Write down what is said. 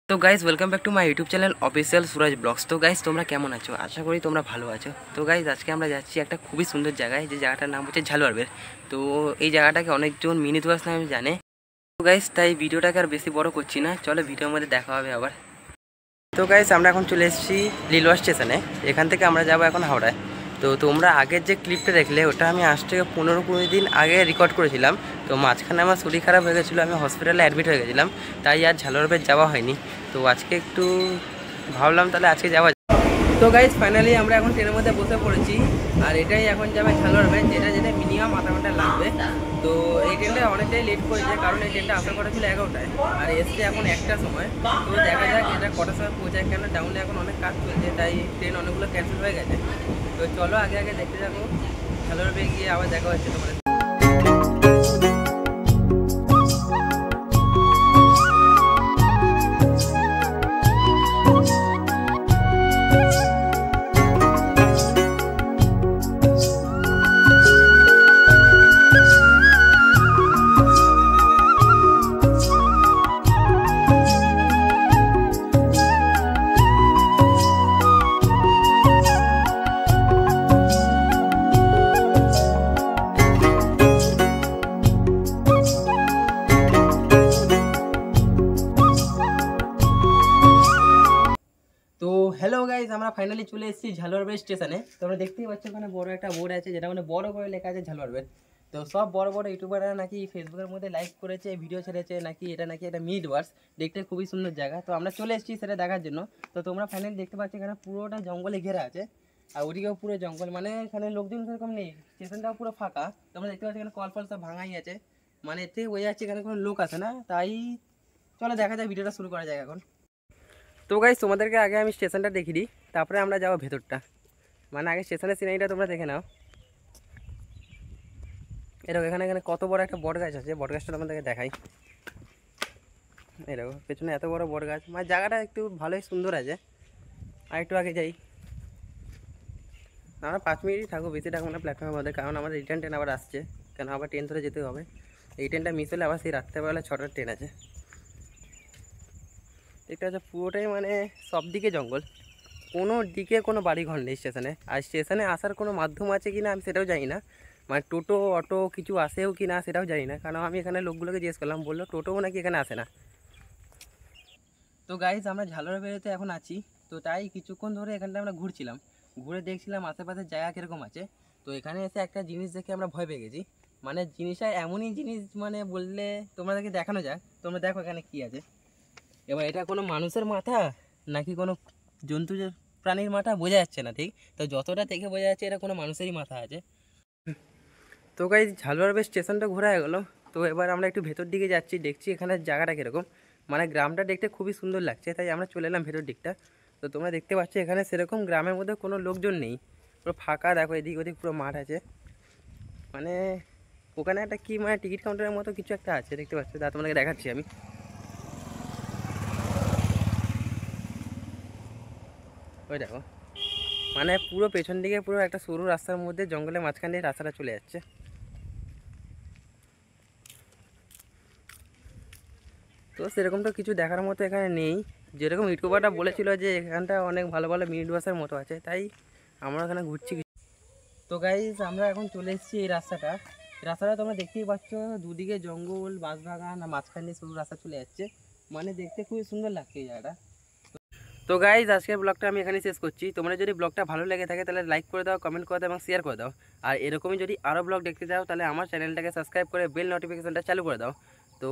তো guys welcome back to my YouTube channel official Suraj vlogs. তো guys তোমরা কেমন আছো? আশা করি তোমরা ভালো আছো। তো গাইজ আজকে আমরা যাচ্ছি একটা খুবই সুন্দর জায়গায়, যে জায়গাটার নাম হচ্ছে ঝালুয়ারবের। তো এই জায়গাটাকে অনেকজন মিনি দুয়াস নামে জানে। তো গাইজ তাই ভিডিওটাকে আর বেশি বড় করছি না, চলো ভিডিওর মধ্যে দেখা হবে আবার। তো গাইজ আমরা এখন চলে এসেছি লিলুয়া স্টেশনে। এখান থেকে আমরা যাবো এখন হাওড়ায়। তো তোমরা আগের যে ক্লিপটা দেখলে ওটা আমি আজ থেকে 15-20 দিন আগে রেকর্ড করেছিলাম। তো মাঝখানে আমার শরীর খারাপ হয়ে গেছিলো, আমি হসপিটালে অ্যাডমিট হয়ে গেছিলাম, তাই আর ঝালুয়ারবের যাওয়া হয়নি। তো আজকে একটু ভাবলাম তাহলে আজকে যাওয়া। তো গাইজ ফাইনালি আমরা এখন ট্রেনের মধ্যে বসে পড়েছি, আর এটাই এখন যাবে ঝালুয়ারবের, যেটা মিনিমাম আধা ঘন্টা লাগবে। তো এই ট্রেনটা অনেকটাই লেট করেছে, কারণ এই ট্রেনটা আসার কথা ছিল 11টায়, আর এসছে এখন 1টার সময়। তো দেখা যাক এটা কটার সময় পৌঁছায়, কেন ডাউনে এখন অনেক কাজ চলছে, তাই ট্রেন অনেকগুলো ক্যান্সেল হয়ে গেছে। তো চলো আগে আগে দেখতে যাবো, ঝালুয়ারবে গিয়ে আবার দেখা হচ্ছে তোমাদের। তো হ্যালো গাইজ, আমরা ফাইনালি চলে এসেছি ঝালুয়ারবের স্টেশনে। তোমরা দেখতেই পাচ্ছ ওখানে বড় একটা বোর্ড আছে, যেটা মানে বড় করে লেখা আছে ঝালুয়ারবের। তো সব বড় বড় ইউটিউবাররা নাকি ফেসবুকের মধ্যে লাইক করেছে, ভিডিও ছেড়েছে, নাকি এটা মিনি ডুয়ার্স। দেখতে খুবই সুন্দর জায়গা, তো আমরা চলে এসেছি সেটা দেখার জন্য। তো তোমরা ফাইনালি দেখতে পাচ্ছ এখানে পুরোটা জঙ্গলে ঘেরা আছে, আর ওদিকেও পুরো জঙ্গল, মানে এখানে লোকজন সেরকম নেই, স্টেশনটাও পুরো ফাঁকা। তোমরা দেখতে পাচ্ছ এখানে কল ফল সব ভাঙাই আছে, মানে এতে বোঝা যাচ্ছে এখানে কোনো লোক আসে না। তাই চলো দেখা যায়, ভিডিওটা শুরু করা যায় এখন। তো গাইস তোমাদেরকে আগে আমি স্টেশনটা দেখিয়ে দিই, তারপরে আমরা যাবো ভেতরটা। মানে আগে স্টেশনের সিনারিটা তোমরা দেখে নাও। এরকম এখানে এখানে কত বড় একটা বট গাছ আছে, বট গাছটা তোমাদেরকে দেখাই। এরকম পেছনে এত বড় বট গাছ, মানে জায়গাটা একটু ভালোই সুন্দর আছে। আর একটু আগে যাই, আমরা 5 মিনিটই থাকবো, বেশি থাকবো না প্ল্যাটফর্মের মধ্যে, কারণ আমাদের রিটার্ন ট্রেন আবার আসছে। কেন আবার ট্রেন ধরে যেতে হবে, এই ট্রেনটা মিস হলে আবার সেই রাত্রেবেলা 6টার ট্রেন আছে। এটা হচ্ছে পুরোটাই মানে সব দিকে জঙ্গল, কোনো দিকে কোনো বাড়িঘর নেই স্টেশনে। আর স্টেশনে আসার কোনো মাধ্যম আছে কি না আমি সেটাও জানি না, মানে টোটো অটো কিছু আসেও কি না সেটাও জানি না, কারণ আমি এখানে লোকগুলোকে জিজ্ঞেস করলাম, বললো টোটোও নাকি এখানে আসে না। তো গাইজ আমরা ঝালুয়ারবেড়েতে এখন আছি। তো তাই কিছুক্ষণ ধরে এখানটা আমরা ঘুরছিলাম, ঘুরে দেখছিলাম আশেপাশের জায়গা কীরকম আছে। তো এখানে এসে একটা জিনিস দেখে আমরা ভয় পেয়ে গেছি, মানে জিনিসটা এমনই জিনিস, মানে বললে তোমাদেরকে দেখানো যাক। তোমরা দেখো এখানে কী আছে। এবার এটা কোনো মানুষের মাথা নাকি কোনো জন্তু প্রাণীর মাথা বোঝা যাচ্ছে না ঠিক। তো যতটা দেখে বোঝা যাচ্ছে এটা কোনো মানুষেরই মাথা আছে। তো গাইজ ঝালুয়ারবেড় স্টেশনটা ঘোরা হয়ে গেলো। তো এবার আমরা একটু ভেতর দিকে যাচ্ছি, দেখছি এখানে জায়গাটা কীরকম, মানে গ্রামটা দেখতে খুবই সুন্দর লাগছে, তাই আমরা চলে এলাম ভেতর দিকটা। তো তোমরা দেখতে পাচ্ছ এখানে সেরকম গ্রামের মধ্যে কোনো লোকজন নেই, পুরো ফাঁকা। দেখো এদিক ওদিক পুরো মাঠ আছে, মানে ওখানে একটা কি মানে টিকিট কাউন্টারের মতো কিছু একটা আছে, দেখতে পাচ্ছ, তা তোমাদেরকে দেখাচ্ছি আমি। ওই দেখো, মানে পুরো পেছন দিকে পুরো একটা সরু রাস্তার মধ্যে জঙ্গলের মাঝখান দিয়ে রাস্তাটা চলে যাচ্ছে। তো সেরকম তো কিছু দেখার মতো এখানে নেই, যেরকম ইউটিউবারটা বলেছিল যে এখানটা অনেক ভালো ভালো মিনি বাসের মতো আছে, তাই আমরা এখানে ঘুরছি। তো গাইজ আমরা এখন চলে এসেছি এই রাস্তাটা তোমরা দেখতেই পাচ্ছ, দুদিকে জঙ্গল, বাঁশবাগান, আর মাঝখান দিয়ে সরু রাস্তা চলে যাচ্ছে, মানে দেখতে খুবই সুন্দর লাগছে এই জায়গাটা। তো গাইজ আজকের ব্লগটা আমি এখানে শেষ করছি। তোমরা যদি ব্লগটা ভালো লেগে থাকে তাহলে লাইক করে দাও, কমেন্ট করে দাও এবং শেয়ার করে দাও। আর এরকমই যদি আরও ব্লগ দেখতে চাও তাহলে আমার চ্যানেলটাকে সাবস্ক্রাইব করে বেল নোটিফিকেশনটা চালু করে দাও। তো